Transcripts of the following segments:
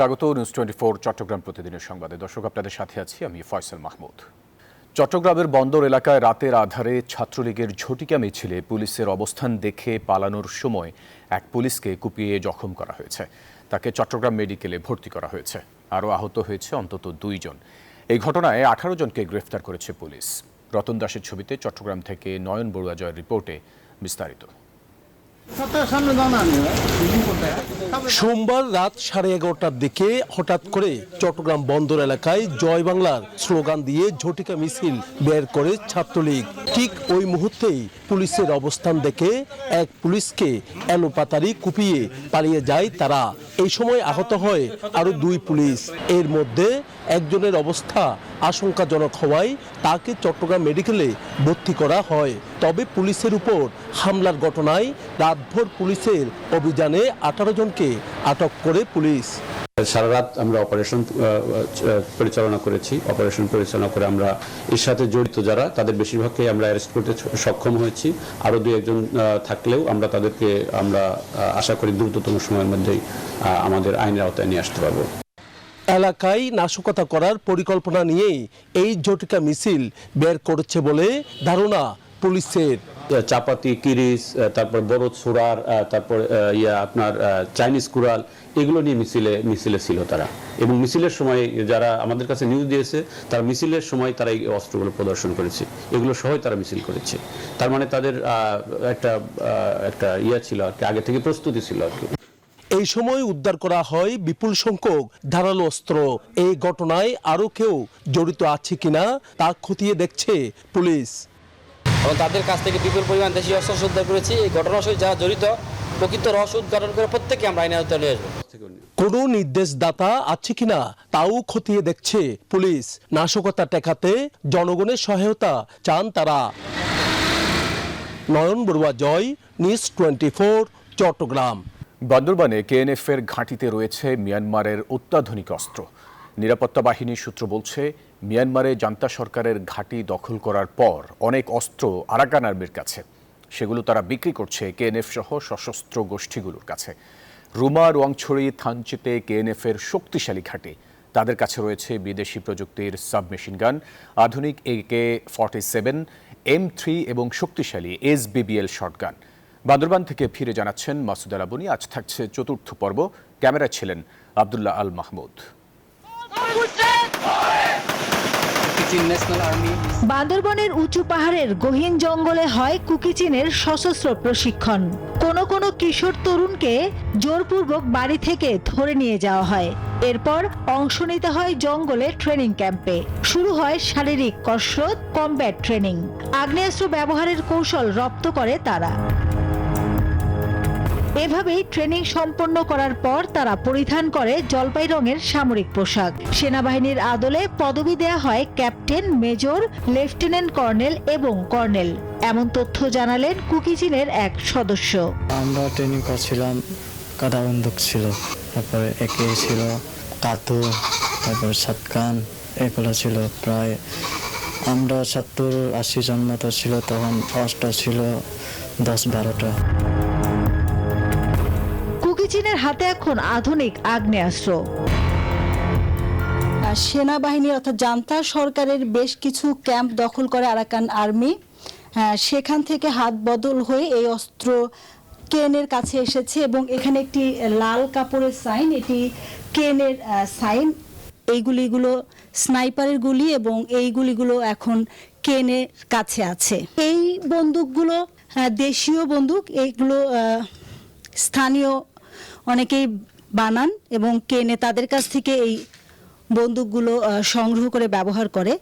স্বাগত নিউজ 24 চট্টগ্রাম প্রতিদিনের সংবাদে। দর্শক, আপনাদের সাথে আছি আমি ফয়সাল মাহমুদ। চট্টগ্রামের বন্দর এলাকায় রাতের আধারে ছাত্রলীগের ঝটিকা মিছিলে পুলিশের অবস্থান দেখে পালানোর সময় এক পুলিশকে কুপিয়ে জখম করা হয়েছে। তাকে চট্টগ্রাম মেডিকেলে ভর্তি করা হয়েছে। আরও আহত হয়েছে অন্তত 2 জন। এই ঘটনায় 18 জনকে গ্রেফতার করেছে পুলিশ। রতন দাসের ছবিতে চট্টগ্রাম থেকে নয়ন বড়ুয়া জয়ের রিপোর্টে বিস্তারিত। সোমবার রাত 11:30টার দিকে হঠাৎ করে চট্টগ্রাম বন্দর এলাকায় জয় বাংলার স্লোগান দিয়ে ঝটিকা মিছিল বের করে ছাত্রলীগ। ঠিক ওই মুহূর্তেই পুলিশের অবস্থান দেখে এক পুলিশকে এলোপাতাড়ি কুপিয়ে পালিয়ে যায় তারা। এই সময় আহত হয় আরো 2 পুলিশ। এর মধ্যে একজনের অবস্থা আশঙ্কাজনক হওয়ায় তাকে চট্টগ্রাম মেডিকেলে ভর্তি করা হয়। তবে পুলিশের উপর হামলার ঘটনায় রাতভর পুলিশের অভিযানে 18 জনকে আটক করে পুলিশ। সারা রাত আমরা অপারেশন পরিচালনা করেছি। অপারেশন পরিচালনা করে আমরা এর সাথে জড়িত যারা তাদের বেশিরভাগকে আমরা অ্যারেস্ট করতে সক্ষম হয়েছি। আরও 2-1 জন থাকলেও আমরা তাদেরকে আশা করি দ্রুততম সময়ের মধ্যেই আমাদের আইনের আওতায় নিয়ে আসতে পারবো। এলাকায় নাশকতা করার পরিকল্পনা নিয়েই এই ঝটিকা মিছিল বের করেছে বলে ধারণা পুলিশের। চাপাতি, কিরিস, তারপর বড় ছোড়ার, তারপর আপনার চাইনিজ কুড়াল, এগুলো নিয়ে মিছিলে ছিল তারা। এবং মিছিলের সময় যারা আমাদের কাছে নিউজ দিয়েছে তারা মিছিলের সময় তারা এই অস্ত্রগুলো প্রদর্শন করেছে, এগুলো সহই তারা মিছিল করেছে। তার মানে তাদের একটা ছিল আর কি, আগে থেকে প্রস্তুতি ছিল আর কি। এই সময় উদ্ধার করা হয় বিপুল সংখ্যক ধারালো অস্ত্র। এই ঘটনায় আরো কেউ জড়িত আছে কিনা তা খতিয়ে দেখছে পুলিশ। তাদের কাছ থেকে বিপুল পরিমাণ দেশীয় অস্ত্র উদ্ধার করেছি। এই ঘটনার সঙ্গে যারা জড়িত প্রকৃত রহস্য উদ্ঘাটন করে প্রত্যেককে আমরা আইনের আওতায় নিয়ে আসবো। কোনো নির্দেশদাতা আছে কিনা তাও খতিয়ে দেখছে পুলিশ। নাশকতা ঠেকাতে জনগণের সহায়তা চান তারা। নয়ন বড়ুয়া জয়, নিউজ 24 চট্টগ্রাম। বান্দরবানে কেএনএফ-এর ঘাঁটিতে রয়েছে মিয়ানমারের অত্যাধুনিক অস্ত্র। নিরাপত্তা বাহিনীর সূত্র বলছে, মিয়ানমারে জান্তা সরকারের ঘাঁটি দখল করার পর অনেক অস্ত্র আরাকান আর্মির কাছে। সেগুলো তারা বিক্রি করছে কেএনএফ সহ সশস্ত্র গোষ্ঠীগুলোর কাছে। রুমা, রোয়াংছড়ি, থানচিতে কেএনএফ-এর শক্তিশালী ঘাঁটি। তাদের কাছে রয়েছে বিদেশি প্রযুক্তির সাবমেশিন গান, আধুনিক AK-47, M3 এবং শক্তিশালী SBBL শটগান। বান্দরবান থেকে ফিরে জানাচ্ছেন মাসুদ আল আবুনি। আজ থাকছে 4র্থ পর্ব। ক্যামেরায় ছিলেন আব্দুল্লাহ আল মাহমুদ। বান্দরবনের উঁচু পাহাড়ের গহীন জঙ্গলে হয় কুকিচিনের সশস্ত্র প্রশিক্ষণ। কোনো কিশোর তরুণকে জোরপূর্বক বাড়ি থেকে ধরে নিয়ে যাওয়া হয়। এরপর অংশ নিতে হয় জঙ্গলে ট্রেনিং ক্যাম্পে। শুরু হয় শারীরিক কসরত, কমব্যাট ট্রেনিং। আগ্নেয়াস্ত্র ব্যবহারের কৌশল রপ্ত করে তারা। এভাবেই ট্রেনিং সম্পন্ন করার পর তারা পরিধান করে জলপাই রঙের সামরিক পোশাক। সেনাবাহিনীর আদলে পদবি দেয়া হয় ক্যাপ্টেন, মেজর, লেফটেন্যান্ট কর্নেল এবং কর্নেল। এমন তথ্য জানালেন কুকিচিনের এক সদস্য। আমরা ট্রেনিং করছিলাম, কাদা বন্দুক ছিল, তারপরে একে ছিল কাতু, তারপরে শটগান, এগুলো ছিল। প্রায় আমরা 70-80 জন মতো ছিল তখন। অস্ত্র ছিল 10-12টা। কুকিচিনের হাতে এখন আধুনিক আগ্নেয়াস্ত্র। সেনাবাহিনী অর্থাৎ জান্তা সরকারের বেশ কিছু ক্যাম্প দখল করে আরাকান আর্মি। সেখান থেকে হাত বদল হয়ে এই অস্ত্র কেনের কাছে এসেছে এবং এখানে একটি লাল কাপড়ের সাইন, এটি কেনের সাইন। এই গুলিগুলো স্নাইপারের গুলি এবং এই গুলিগুলো এখন কেনের কাছে আছে। এই বন্দুকগুলো দেশীয় বন্দুক, এইগুলো স্থানীয় অনেকেই বানান এবং কেনে তাদের কাছ থেকে এই বন্দুকগুলো সংগ্রহ করে ব্যবহার করে।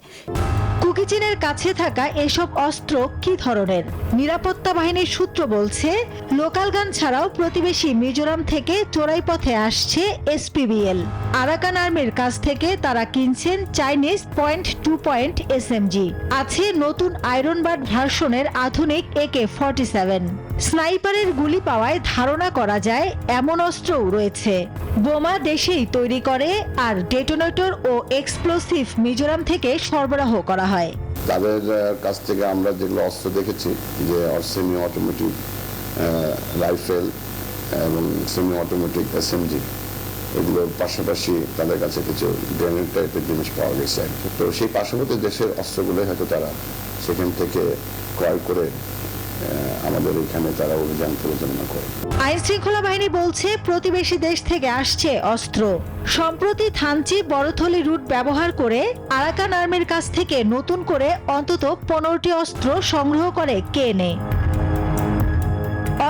কুকিচিনের কাছে থাকা এসব অস্ত্র কি ধরনের? নিরাপত্তা বাহিনীর সূত্র বলছে, লোকাল গান ছাড়াও প্রতিবেশী মিজোরাম থেকে চোরাই পথে আসছে SPBL। আরাকান আর্মির কাছ থেকে তারা কিনছেন চাইনিজ .2 SMG। আছে নতুন আয়রন বার্ড ভার্সনের আধুনিক AK-47। স্নাইপারের গুলি পাওয়ায় ধারণা করা যায় এমন অস্ত্রও রয়েছে। বোমা দেশেই তৈরি করে আর ডেটোনেটর ও এক্সপ্লোসিভ মিজোরাম থেকে সরবরাহ করা হয়। তাদের কাছ থেকে আমরা যেগুলো অস্ত্র দেখেছি, যে সেমি অটোমেটিক রাইফেল এবং সেমি অটোমেটিক SMG, এগুলোর পাশাপাশি তাদের কাছে কিছু গ্রেনেড টাইপের জিনিস পাওয়া গেছে। তো সেই পার্শ্ববর্তী দেশের অস্ত্রগুলো হয়তো তারা সেখান থেকে ক্রয় করে আমাদের এখানে তারা অভিযান পরিচালনা করে। আইন শৃঙ্খলা বাহিনী বলছে প্রতিবেশী দেশ থেকে আসছে অস্ত্র। সম্প্রতি থানচি বড়থলি রুট ব্যবহার করে আরাকান আর্মির কাছ থেকে নতুন করে অন্তত 15টি অস্ত্র সংগ্রহ করে কেএনএ।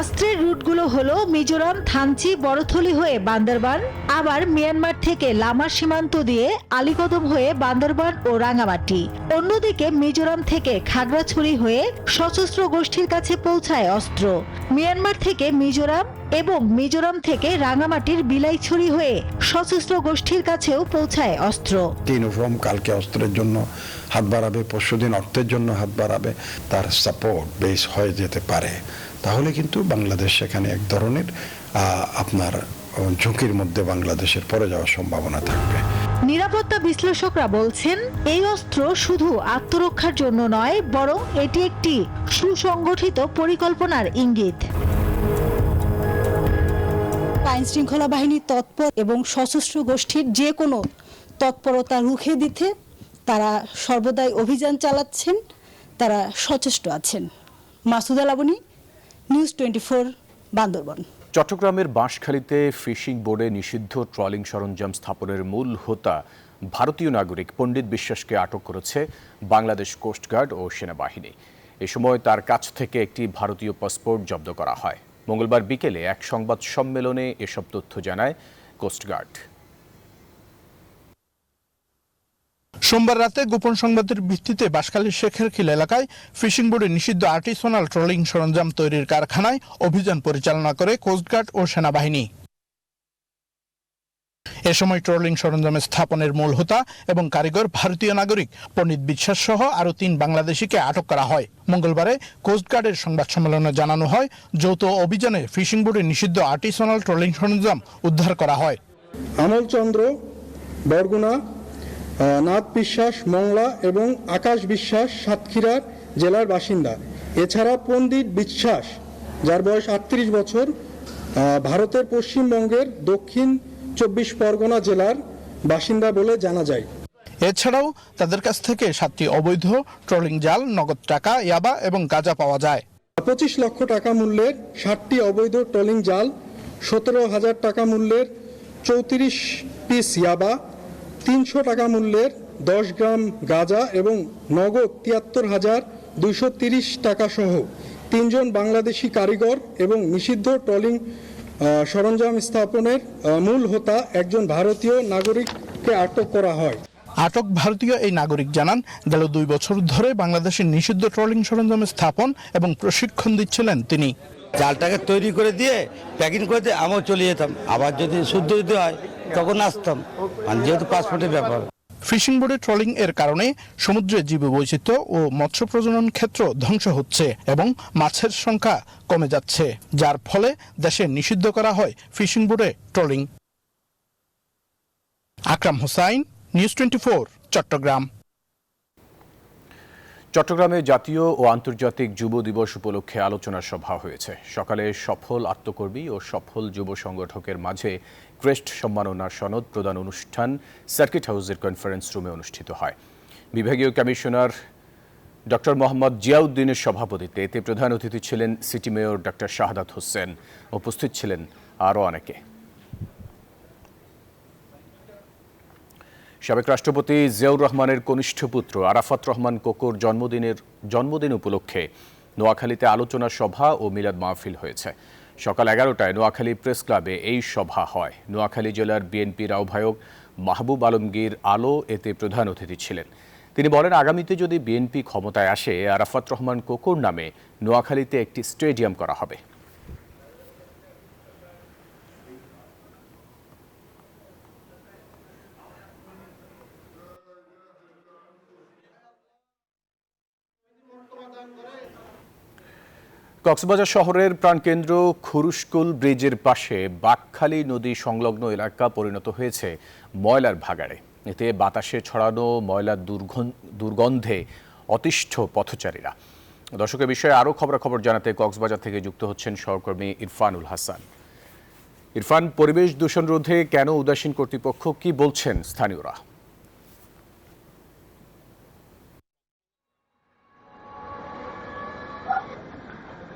অস্ত্রের রুটগুলো হলো মিজোরাম, থানচি, বড়থলি হয়ে বান্দরবান, আবার মিয়ানমার থেকে লামা সীমান্ত দিয়ে আলীকদম হয়ে বান্দরবান ও রাঙামাটি। অন্যদিকে মিজোরাম থেকে খাগড়াছড়ি হয়ে সশস্ত্র গোষ্ঠীর কাছে পৌঁছায় অস্ত্র। মিয়ানমার থেকে মিজোরাম এবং মিজোরাম থেকে রাঙামাটির বিলাইছড়ি হয়ে সশস্ত্র গোষ্ঠীর কাছেও পৌঁছায় অস্ত্র। ইউনিফর্ম কালকে অস্ত্রের জন্য হাত বাড়াবে, পরশুদিন অর্থের জন্য হাত বাড়াবে, তার সাপোর্ট বেস হয়ে যেতে পারে। তাহলে কিন্তু বাংলাদেশ সেখানে এক ধরনের আপনার ঝুঁকির মধ্যে বাংলাদেশের পড়ে যাওয়ার সম্ভাবনা থাকবে। নিরাপত্তা বিশ্লেষকরা বলছেন এই অস্ত্র শুধু আত্মরক্ষার জন্য নয়, বরং এটি একটি সুসংগঠিত পরিকল্পনার ইঙ্গিত। আইন শৃঙ্খলা বাহিনী তৎপর এবং সশস্ত্র গোষ্ঠীর যে কোনো তৎপরতা রুখে দিতে তারা সর্বদাই অভিযান চালাচ্ছেন, তারা সচেষ্ট আছেন। মাসুদা লাবণী, নিউজ 24, বান্দরবান। চট্টগ্রামের বাঁশখালীতে ফিশিং বোর্ডে নিষিদ্ধ ট্রলিং সরঞ্জাম স্থাপনের মূল হোতা ভারতীয় নাগরিক পণ্ডিত বিশ্বাসকে আটক করেছে বাংলাদেশ কোস্টগার্ড ও সেনাবাহিনী। এ সময় তার কাছ থেকে একটি ভারতীয় পাসপোর্ট জব্দ করা হয়। মঙ্গলবার বিকেলে এক সংবাদ সম্মেলনে এসব তথ্য জানায় কোস্টগার্ড। সোমবার রাতে গোপন সংবাদের ভিত্তিতে বাঁশখালীর শেখেরখিল এলাকায় ফিশিং বোর্ডে নিষিদ্ধ আর্টিসোনাল ট্রলিং সরঞ্জাম তৈরির কারখানায় অভিযান পরিচালনা করে কোস্টগার্ড ও সেনাবাহিনী। এ সময় ট্রলিং সরঞ্জামের স্থাপনের মূল হোতা এবং কারিগর ভারতীয় নাগরিক পণ্ডিত বিশ্বাস সহ আরও 3 বাংলাদেশিকে আটক করা হয়। মঙ্গলবারে কোস্টগার্ডের সংবাদ সম্মেলনে জানানো হয়, যৌথ অভিযানে ফিশিং বোর্ডে নিষিদ্ধ আর্টিসোনাল ট্রলিং সরঞ্জাম উদ্ধার করা হয়। আমলচন্দ্র বরগুনা, নাথ বিশ্বাস মংলা এবং আকাশ বিশ্বাস সাতক্ষীরা জেলার বাসিন্দা। এছাড়া পণ্ডিত বিশ্বাস, যার বয়স 38 বছর, ভারতের পশ্চিমবঙ্গের দক্ষিণ 24 পরগনা জেলার বাসিন্দা বলে জানা যায়। এছাড়াও তাদের কাছ থেকে 7টি অবৈধ ট্রলিং জাল, নগদ টাকা, ইয়াবা এবং গাঁজা পাওয়া যায়। 25 লক্ষ টাকা মূল্যের 60টি অবৈধ ট্রলিং জাল, 17,000 টাকা মূল্যের 34 পিস ইয়াবা, 300 টাকা মূল্যের 10 গ্রাম গাঁজা এবং নগদ 73,230 টাকা সহ 3 জন বাংলাদেশি কারিগর এবং নিষিদ্ধ ট্রলিং সরঞ্জাম স্থাপনের মূল হোতা একজন ভারতীয় নাগরিককে আটক করা হয়। আটক ভারতীয় এই নাগরিক জানান, গেল 2 বছর ধরে বাংলাদেশের নিষিদ্ধ ট্রলিং সরঞ্জাম স্থাপন এবং প্রশিক্ষণ দিচ্ছিলেন তিনি। জালটাকে তৈরি করে দিয়ে প্যাকিং করে দিয়ে আমিও চলে যেতাম, আবার যদি শুদ্ধ দিতে হয় তখন আসতাম, মানে যেহেতু পাসপোর্টের ব্যাপার। ফিশিং বোর্ডে ট্রলিং এর কারণে সমুদ্রে জীববৈচিত্র্য ও মৎস্য প্রজনন ক্ষেত্র ধ্বংস হচ্ছে এবং মাছের সংখ্যা কমে যাচ্ছে, যার ফলে দেশে নিষিদ্ধ করা হয় ফিশিং বোর্ডে ট্রলিং। আকরাম হোসাইন, নিউজ 24, চট্টগ্রাম। চট্টগ্রামে জাতীয় ও আন্তর্জাতিক যুব দিবস উপলক্ষে আলোচনা সভা হয়েছে। সকালে সফল আত্মকর্মী ও সফল যুব সংগঠকের মাঝে ক্রেস্ট সম্মাননা সনদ প্রদান অনুষ্ঠান সার্কিট হাউসের কনফারেন্স রুমে অনুষ্ঠিত হয়। বিভাগীয় কমিশনার ডক্টর মোহাম্মদ জিয়াউদ্দিনের সভাপতিত্বে এতে প্রধান অতিথি ছিলেন city mayor doctor Shahadat Hossain. উপস্থিত ছিলেন আরও অনেকে। সাবেক রাষ্ট্রপতি জিয়াউর রহমানের কনিষ্ঠ পুত্র আরাফাত রহমান কোকোর জন্মদিন উপলক্ষে নোয়াখালীতে আলোচনা সভা ও মিলাদ মাহফিল হয়েছে। সকাল 11টায় নোয়াখালী প্রেস ক্লাবে এই সভা হয়। নোয়াখালী জেলার বিএনপির আহ্বায়ক মাহবুব আলমগীর আলো এতে প্রধান অতিথি ছিলেন। তিনি বলেন, আগামীতে যদি বিএনপি ক্ষমতায় আসে, আরাফাত রহমান কোকোর নামে নোয়াখালীতে একটি স্টেডিয়াম করা হবে। কক্সবাজার শহরের প্রাণকেন্দ্র খুরুশকুল ব্রিজের পাশে বাকখালী নদী সংলগ্ন এলাকা পরিণত হয়েছে ময়লার ভাগাড়ে। এতে বাতাসে ছড়ানো ময়লার দুর্গন্ধে অতিষ্ঠ পথচারীরা। দর্শকের বিষয়ে আরও খবরাখবর জানাতে কক্সবাজার থেকে যুক্ত হচ্ছেন সহকর্মী ইরফানুল হাসান। ইরফান, পরিবেশ দূষণ রোধে কেন উদাসীন কর্তৃপক্ষ, কি বলছেন স্থানীয়রা?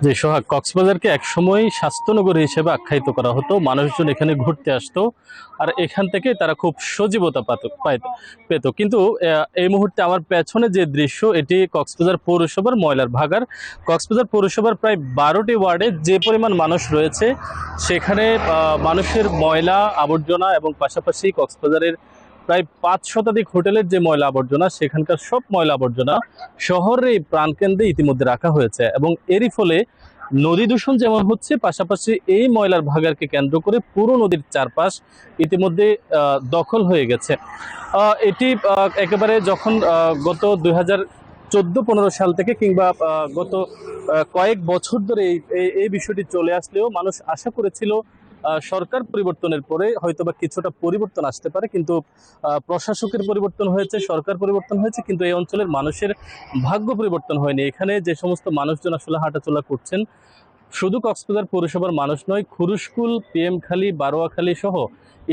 যে সোহাগ, কক্সবাজারকে একসময় স্বাস্থ্যনগরী হিসেবে আখ্যায়িত করা হতো। মানুষজন এখানে ঘুরতে আসতো আর এখান থেকে তারা খুব সজীবতা পেত। কিন্তু এই মুহূর্তে আমার পেছনে যে দৃশ্য, এটি কক্সবাজার পৌরসভার ময়লার ভাগার। কক্সবাজার পৌরসভার প্রায় 12টি ওয়ার্ডে যে পরিমাণ মানুষ রয়েছে, সেখানে মানুষের ময়লা আবর্জনা এবং পাশাপাশি কক্সবাজারের প্রায় 5 শতাধিক হোটেলের যে ময়লা আবর্জনা, সেখানকার সব ময়লা আবর্জনা শহরের এই প্রাণকেন্দ্রে ইতিমধ্যে রাখা হয়েছে এবং এরই ফলে নদী দূষণ যেমন হচ্ছে, পাশাপাশি এই ময়লার ভাগারকে কেন্দ্র করে পুরো নদীর চারপাশ ইতিমধ্যে দখল হয়ে গেছে। এটি একেবারে যখন গত 2014-15 সাল থেকে কিংবা গত কয়েক বছর ধরে এই বিষয়টি চলে আসলেও মানুষ আশা করেছিল সরকার পরিবর্তনের পরে হয়তোবা কিছুটা পরিবর্তন আসতে পারে, কিন্তু প্রশাসকের পরিবর্তন হয়েছে, সরকার পরিবর্তন হয়েছে, কিন্তু এই অঞ্চলের মানুষের ভাগ্য পরিবর্তন হয়নি। এখানে যে সমস্ত মানুষজন আসলে হাঁটাচলা করছেন, শুধু কক্সবাজার পৌরসভার মানুষ নয়, খুরুশকুল, পিএমখালী, বারোয়াখালী সহ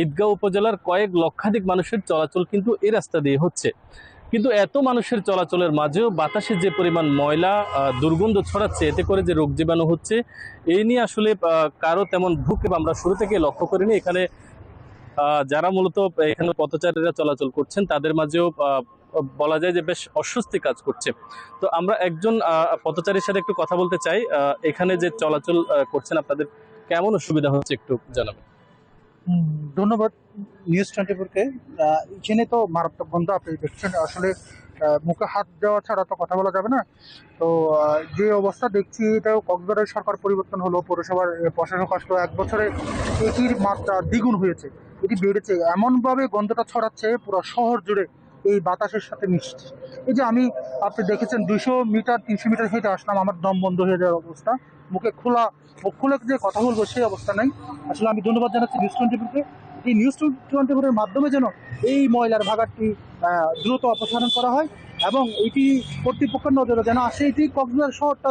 ঈদগাঁও উপজেলার কয়েক লক্ষাধিক মানুষের চলাচল কিন্তু এই রাস্তা দিয়ে হচ্ছে। কিন্তু এত মানুষের চলাচলের মাঝেও বাতাসে যে পরিমাণ ময়লা দুর্গন্ধ ছড়াচ্ছে, এতে করে যে রোগ জীবাণু হচ্ছে, এই নিয়ে আসলে কারো তেমন ভ্রুক্ষেপ আমরা শুরু থেকে লক্ষ্য করিনি। এখানে যারা মূলত এখানে পথচারীরা চলাচল করছেন, তাদের মাঝেও বলা যায় যে বেশ অস্বস্তি কাজ করছে। তো আমরা একজন পথচারীর সাথে একটু কথা বলতে চাই। এখানে যে চলাচল করছেন, আপনাদের কেমন অসুবিধা হচ্ছে একটু জানাবেন। ধন্যবাদ নিউজ 24-কে। এখানে তো মারাত্মক গন্ধ আপনি দেখছেন, আসলে মুখে হাত দেওয়া ছাড়া তো কথা বলা যাবে না। তো যে অবস্থা দেখছি, এটাও কক্সবাজারের সরকার পরিবর্তন হলো, পৌরসভার প্রশাসক আসলো, 1 বছরে এটির মাত্রা দ্বিগুণ হয়েছে, এটি বেড়েছে। এমনভাবে গন্ধটা ছড়াচ্ছে পুরো শহর জুড়ে, এই বাতাসের সাথে মিশছে। এই যে আপনি দেখেছেন 200 মিটার 300 মিটার হেঁটে আসলাম, আমার দম বন্ধ হয়ে যাওয়ার অবস্থা, মুখ খুলে যে কথা বলবো সেই অবস্থা নাই। আসলে আমি ধন্যবাদ জানাচ্ছি নিউজ 24-কে। এই নিউজ 24-এর মাধ্যমে যেন এই ময়লার ভাগারটি দ্রুত অপসারণ করা হয় এবং এটি কর্তৃপক্ষের নজরে যেন আসে, এটি কক্সবাজার শহরটা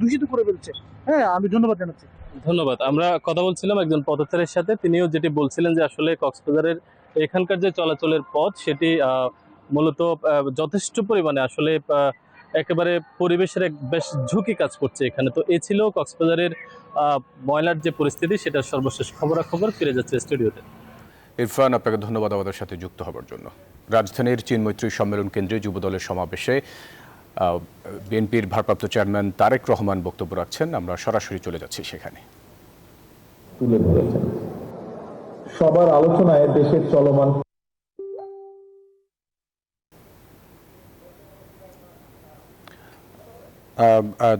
দূষিত করে ফেলছে। হ্যাঁ, আমি ধন্যবাদ জানাচ্ছি। ধন্যবাদ। আমরা কথা বলছিলাম একজন পথচারীর সাথে, তিনিও যেটি বলছিলেন যে আসলে কক্সবাজারের এখানকার যে চলাচলের পথ, সেটি মূলত যথেষ্ট পরিমাণে আসলে একেবারে পরিবেশের এক বেশ ঝুঁকি কাজ করছে এখানে। তো এ ছিল কক্সবাজারের ময়লার যে পরিস্থিতি, সেটার সর্বশেষ খবরাখবর। ফিরে যাচ্ছে স্টুডিওতে। ইরফান, আপনাকে ধন্যবাদ আমাদের সাথে যুক্ত হওয়ার জন্য। রাজধানীর চীনমৈত্রী সম্মেলন কেন্দ্রে যুবদলের সমাবেশে বিএনপির ভারপ্রাপ্ত চেয়ারম্যান তারেক রহমান বক্তব্য রাখছেন। আমরা সরাসরি চলে যাচ্ছি সেখানে। তুলে ধরেছেন সবার আলোচনায় দেশের চলমান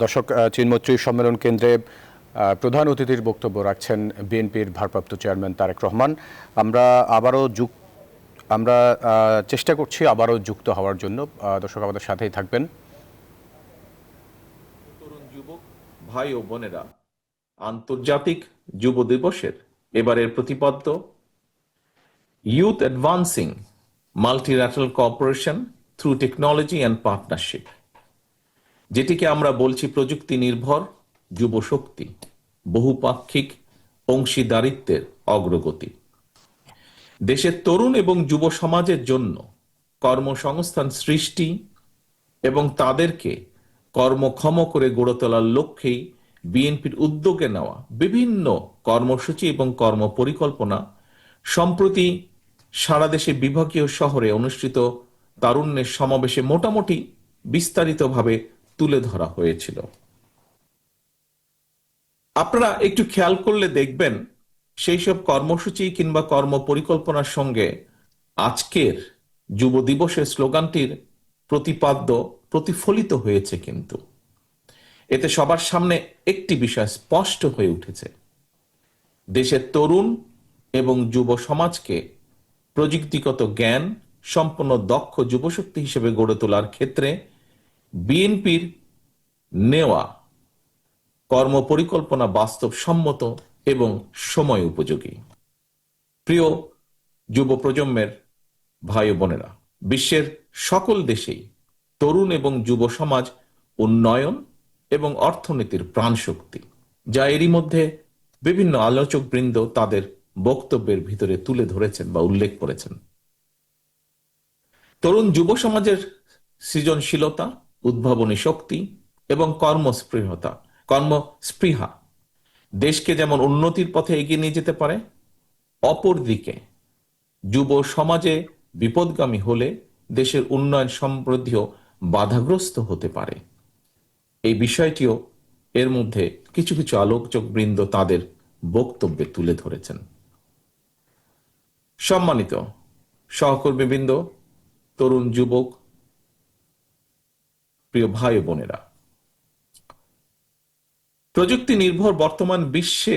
দর্শক, চীনমৈত্রী সম্মেলন কেন্দ্রে প্রধান অতিথির বক্তব্য রাখছেন বিএনপির ভারপ্রাপ্ত চেয়ারম্যান তারেক রহমান। আমরা চেষ্টা করছি আবারও যুক্ত হওয়ার জন্য। দর্শক, আমাদের সাথেই থাকবেন। তরুণ যুবক ভাই ও বোনেরা, আন্তর্জাতিক যুব দিবসের এবারের প্রতিপাদ্য youth advancing multilateral cooperation through technology and partnership, যেটিকে আমরা বলছি প্রযুক্তি নির্ভর যুব শক্তি, বহুপাক্ষিক অংশীদারিত্বের অগ্রগতি। দেশের তরুণ এবং যুব সমাজের জন্য কর্মসংস্থান সৃষ্টি এবং তাদেরকে কর্মক্ষম করে গড়ে তোলার লক্ষ্যেই বিএনপির উদ্যোগে নেওয়া বিভিন্ন কর্মসূচি এবং কর্মপরিকল্পনা সম্প্রতি সারা দেশে বিভাগীয় শহরে অনুষ্ঠিত তারুণ্যের সমাবেশে মোটামুটি বিস্তারিতভাবে তুলে ধরা হয়েছিল। আপনারা একটু খেয়াল করলে দেখবেন, সেই সব কর্মসূচি কিংবা কর্মপরিকল্পনার সঙ্গে আজকের যুব দিবসের স্লোগানটির প্রতিপাদ্য প্রতিফলিত হয়েছে। কিন্তু এতে সবার সামনে একটি বিষয় স্পষ্ট হয়ে উঠেছে, দেশের তরুণ এবং যুব সমাজকে প্রযুক্তিগত জ্ঞান সম্পন্ন দক্ষ যুবশক্তি হিসেবে গড়ে তোলার ক্ষেত্রে বিএনপির নেওয়া কর্মপরিকল্পনা বাস্তবসম্মত এবং সময় উপযোগী। প্রিয় যুব প্রজন্মের ভাই ও বোনেরা, বিশ্বের সকল দেশেই তরুণ এবং যুব সমাজ উন্নয়ন এবং অর্থনীতির প্রাণশক্তি, যা এরই মধ্যে বিভিন্ন আলোচক বৃন্দ তাদের বক্তব্যের ভিতরে তুলে ধরেছেন বা উল্লেখ করেছেন। তরুণ যুব সমাজের সৃজনশীলতা, উদ্ভাবনী শক্তি এবং কর্মস্পৃহা দেশকে যেমন উন্নতির পথে এগিয়ে নিয়ে যেতে পারে, অপরদিকে যুব সমাজে বিপদগামী হলে দেশের উন্নয়ন সমৃদ্ধিও বাধাগ্রস্ত হতে পারে। এই বিষয়টিও এর মধ্যে কিছু কিছু আলোচক বৃন্দ তাদের বক্তব্যে তুলে ধরেছেন। সম্মানিত সহকর্মীবৃন্দ, তরুণ যুবক, প্রিয় ভাই ও বোনেরা, প্রযুক্তি নির্ভর বর্তমান বিশ্বে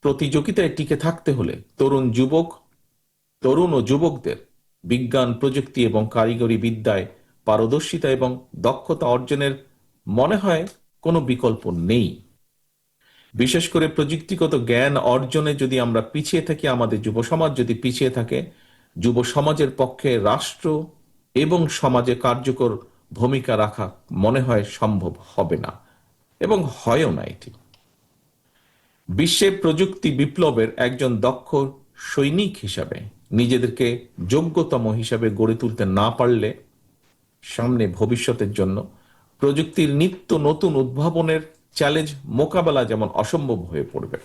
প্রতিযোগিতায় টিকে থাকতে হলে তরুণ ও যুবকদের বিজ্ঞান, প্রযুক্তি এবং কারিগরি বিদ্যায় পারদর্শিতা এবং দক্ষতা অর্জনের মনে হয় কোনো বিকল্প নেই। বিশেষ করে প্রযুক্তিগত জ্ঞান অর্জনে যদি আমরা পিছিয়ে থাকি, আমাদের যুব সমাজ যদি পিছিয়ে থাকে, যুব সমাজের পক্ষে রাষ্ট্র এবং সমাজে কার্যকর ভূমিকা রাখা মনে হয় সম্ভব হবে না এবং হয়ও না। এটি বিশ্বে প্রযুক্তি বিপ্লবের একজন দক্ষ সৈনিক হিসাবে নিজেদেরকে যোগ্যতম হিসাবে গড়ে তুলতে না পারলে সামনে ভবিষ্যতের জন্য প্রযুক্তির নিত্য নতুন উদ্ভাবনের চ্যালেঞ্জ মোকাবেলা যেমন অসম্ভব হয়ে পড়বে।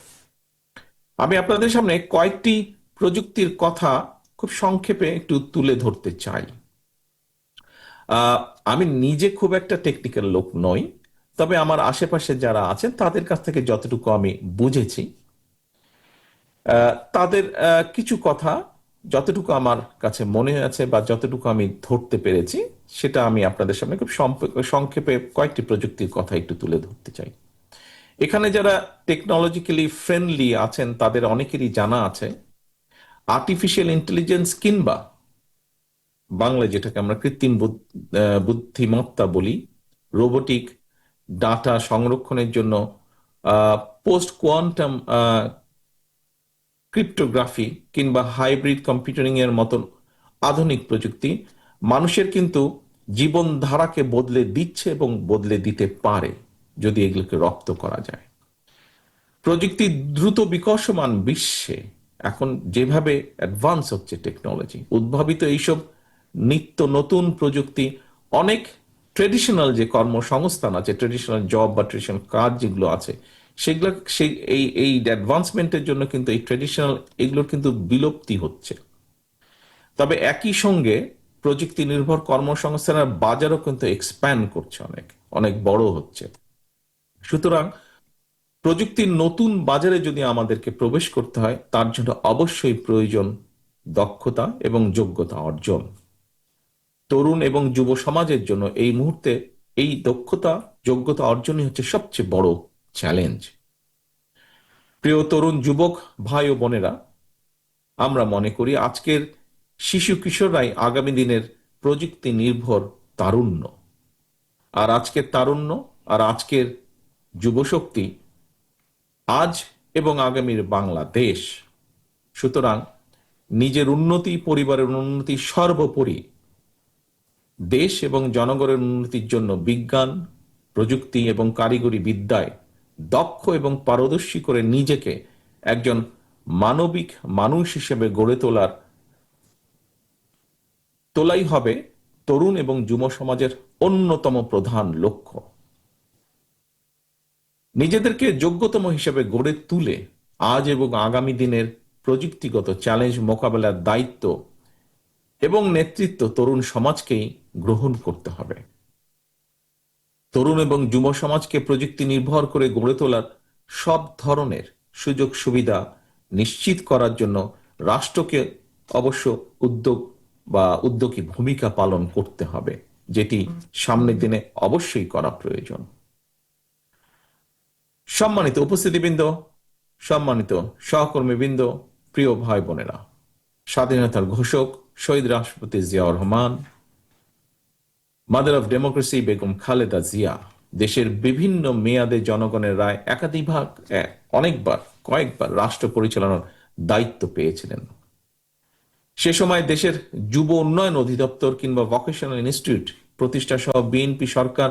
আমি আপনাদের সামনে কয়েকটি প্রযুক্তির কথা খুব সংক্ষেপে একটু তুলে ধরতে চাই। আমি নিজে খুব একটা টেকনিক্যাল লোক নই, তবে আমার আশেপাশে যারা আছেন তাদের কাছ থেকে যতটুকু আমি বুঝেছি, তাদের কিছু কথা যতটুকু আমার কাছে মনে আছে বা যতটুকু আমি ধরতে পেরেছি, সেটা আমি আপনাদের সামনে খুব সংক্ষেপে কয়েকটি প্রযুক্তির কথা একটু তুলে ধরতে চাই। এখানে যারা টেকনোলজিক্যালি ফ্রেন্ডলি আছেন তাদের অনেকেরই জানা আছে আর্টিফিশিয়াল ইন্টেলিজেন্স কিংবা বাংলা যেটাকে আমরা কৃত্রিম বুদ্ধিমত্তা বলি, রোবোটিক, ডাটা সংরক্ষণের জন্য পোস্ট কোয়ান্টাম ক্রিপ্টোগ্রাফি কিংবা হাইব্রিড কম্পিউটারিং এর মতন আধুনিক প্রযুক্তি মানুষের কিন্তু জীবনধারাকে বদলে দিচ্ছে এবং বদলে দিতে পারে যদি এগুলোকে রপ্ত করা যায়। প্রযুক্তি দ্রুত বিকশমান বিশ্বে এখন যেভাবে অ্যাডভান্স হচ্ছে টেকনোলজি, উদ্ভাবিত এইসব নিত্য নতুন প্রযুক্তি অনেক ট্রেডিশনাল যে কর্মসংস্থান আছে, ট্রেডিশনাল জব বা ট্রেডিশনাল কাজ যেগুলো আছে, সেগুলো এই অ্যাডভান্সমেন্টের জন্য কিন্তু এই ট্রেডিশনাল এগুলোর কিন্তু বিলুপ্তি হচ্ছে। তবে একই সঙ্গে প্রযুক্তি নির্ভর কর্মসংস্থানের বাজারও কিন্তু এক্সপ্যান্ড করছে, অনেক বড় হচ্ছে। সুতরাং প্রযুক্তির নতুন বাজারে যদি আমাদেরকে প্রবেশ করতে হয়, তার জন্য অবশ্যই প্রয়োজন দক্ষতা এবং যোগ্যতা অর্জন। তরুণ এবং যুব সমাজের জন্য এই মুহূর্তে এই দক্ষতা যোগ্যতা অর্জনই হচ্ছে সবচেয়ে বড় চ্যালেঞ্জ। প্রিয় তরুণ যুবক ভাই ও বোনেরা, আমরা মনে করি আজকের শিশু কিশোররাই আগামী দিনের প্রযুক্তি নির্ভর তারুণ্য, আর আজকের তারুণ্য আর আজকের যুবশক্তি আজ এবং আগামীর বাংলাদেশ। সুতরাং নিজের উন্নতি, পরিবারের উন্নতি, সর্বোপরি দেশ এবং জনগণের উন্নতির জন্য বিজ্ঞান, প্রযুক্তি এবং কারিগরি বিদ্যায় দক্ষ এবং পারদর্শী করে নিজেকে একজন মানবিক মানুষ হিসেবে গড়ে তোলাই হবে তরুণ এবং যুব সমাজের অন্যতম প্রধান লক্ষ্য। নিজেদেরকে যোগ্যতম হিসেবে গড়ে তুলে আজ এবং আগামী দিনের প্রযুক্তিগত চ্যালেঞ্জ মোকাবেলার দায়িত্ব এবং নেতৃত্ব তরুণ সমাজকেই গ্রহণ করতে হবে। তরুণ এবং যুব সমাজকে প্রযুক্তি নির্ভর করে গড়ে তোলার সব ধরনের সুযোগ সুবিধা নিশ্চিত করার জন্য রাষ্ট্রকে অবশ্য উদ্যোগী ভূমিকা পালন করতে হবে, যেটি সামনের দিনে অবশ্যই করা প্রয়োজন। সম্মানিত উপস্থিতিবৃন্দ, সম্মানিত সহকর্মীবৃন্দ, প্রিয় ভাই বোনেরা, স্বাধীনতার ঘোষক শহীদ রাষ্ট্রপতি Ziaur Rahman, mother of democracy Begum Khaleda Zia দেশের বিভিন্ন মেয়াদে জনগণের রায় কয়েকবার রাষ্ট্র পরিচালনার দায়িত্ব পেয়েছিলেন। সে সময় দেশের যুব উন্নয়ন অধিদপ্তর কিংবা ভোকেশনাল ইনস্টিটিউট প্রতিষ্ঠা সহ বিএনপি সরকার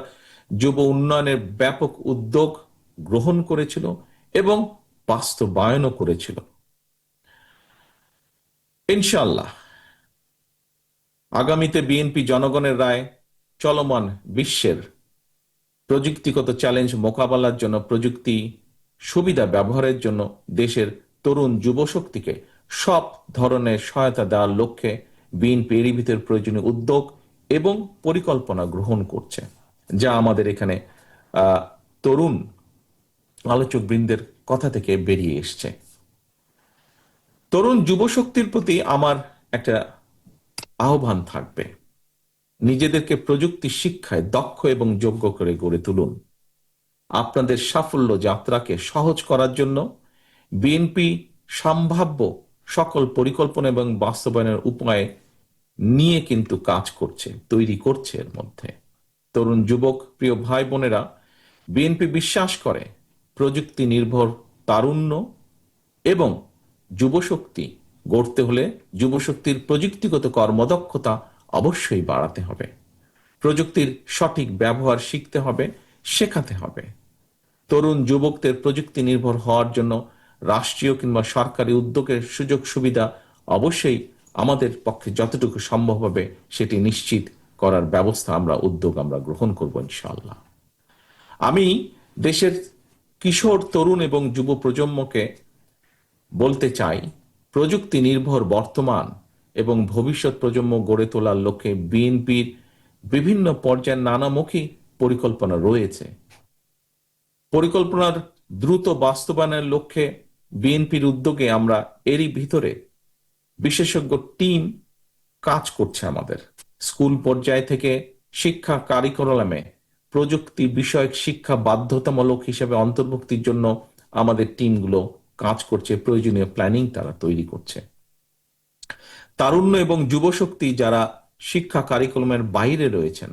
যুব উন্নয়নের ব্যাপক উদ্যোগ গ্রহণ করেছিল এবং বাস্তবায়নও করেছিল। ইনশাআল্লাহ আগামীতে বিএনপি জনগণের রায় চলমান বিশ্বের প্রযুক্তিগত চ্যালেঞ্জ মোকাবেলার জন্য প্রযুক্তি সুবিধা ব্যবহারের জন্য দেশের তরুণ যুবশক্তিকে সব ধরনের সহায়তা দেওয়ার লক্ষ্যে বিএনপি এরই ভিতর প্রয়োজনীয় উদ্যোগ এবং পরিকল্পনা গ্রহণ করছে, যা আমাদের এখানে তরুণ আলোচক বৃন্দের কথা থেকে বেরিয়ে এসছে। তরুণ যুবশক্তির প্রতি আমার একটা আহ্বান থাকবে, নিজেদেরকে প্রযুক্তি শিক্ষায় দক্ষ এবং যোগ্য করে গড়ে তুলুন। আপনাদের সাফল্য যাত্রাকে সহজ করার জন্য বিএনপি সম্ভাব্য সকল পরিকল্পনা এবং বাস্তবায়নের উপায় নিয়ে কিন্তু কাজ করছে, তৈরি করছে। এর মধ্যে তরুণ যুবক প্রিয় ভাই বোনেরা, বিএনপি বিশ্বাস করে প্রযুক্তি নির্ভর তারুণ্য এবং যুবশক্তি গড়তে হলে যুবশক্তির প্রযুক্তিগত কর্মদক্ষতা অবশ্যই বাড়াতে হবে। প্রযুক্তির সঠিক ব্যবহার শিখতে হবে, শেখাতে হবে। তরুণ যুবকদের প্রযুক্তি নির্ভর হওয়ার জন্য রাষ্ট্রীয় কিংবা সরকারি উদ্যোগের সুযোগ সুবিধা অবশ্যই আমাদের পক্ষে যতটুকু সম্ভব হবে সেটি নিশ্চিত করার ব্যবস্থা উদ্যোগ আমরা গ্রহণ করব ইনশাআল্লাহ। আমি দেশের কিশোর তরুণ এবং যুব প্রজন্মকে বলতে চাই, প্রযুক্তি নির্ভর বর্তমান এবং ভবিষ্যৎ প্রজন্ম গড়ে তোলার লক্ষ্যে বিএনপির বিভিন্ন পর্যায়ে নানামুখী পরিকল্পনা রয়েছে। পরিকল্পনার দ্রুত বাস্তবায়নের লক্ষ্যে বিএনপির উদ্যোগে আমরা এরই ভিতরে বিশেষজ্ঞ টিম কাজ করছে। আমাদের স্কুল পর্যায় থেকে শিক্ষা কারিকুলামে প্রযুক্তি বিষয়ক শিক্ষা বাধ্যতামূলক হিসেবে অন্তর্ভুক্তির জন্য আমাদের টিমগুলো কাজ করছে, প্রয়োজনীয় প্ল্যানিং তারা তৈরি করছে। তারুণ্য এবং যুবশক্তি যারা শিক্ষা কারিকুলামের বাইরে রয়েছেন,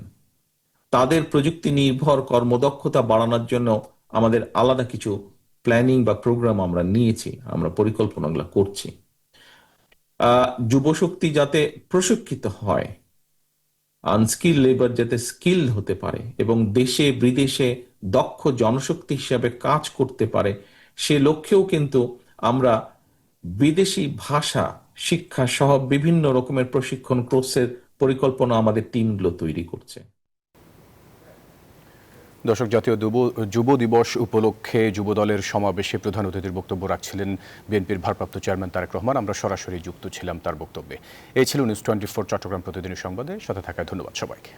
তাদের প্রযুক্তি নির্ভর কর্মদক্ষতা বাড়ানোর জন্য আমাদের আলাদা কিছু প্ল্যানিং বা প্রোগ্রাম আমরা নিয়েছি, আমরা পরিকল্পনাগুলো করছি। যুবশক্তি যাতে প্রশিক্ষিত হয়, আনস্কিল লেবার যাতে স্কিল হতে পারে এবং দেশে বিদেশে দক্ষ জনশক্তি হিসাবে কাজ করতে পারে, সে লক্ষ্যেও কিন্তু আমরা বিদেশি ভাষা শিক্ষা সহ বিভিন্ন রকমের প্রশিক্ষণ কোর্সের পরিকল্পনা আমাদের টিমগুলো তৈরি করছে। দর্শক, জাতীয় যুব দিবস উপলক্ষে যুব দলের সমাবেশে প্রধান অতিথির বক্তব্য রাখছিলেন বিএনপির ভারপ্রাপ্ত চেয়ারম্যান তারেক রহমান। আমরা সরাসরি যুক্ত ছিলাম তার বক্তব্যে। এই ছিল নিউজ 24 চট্টগ্রাম প্রতিদিনের সংবাদে সাথে থাকায় ধন্যবাদ সবাইকে।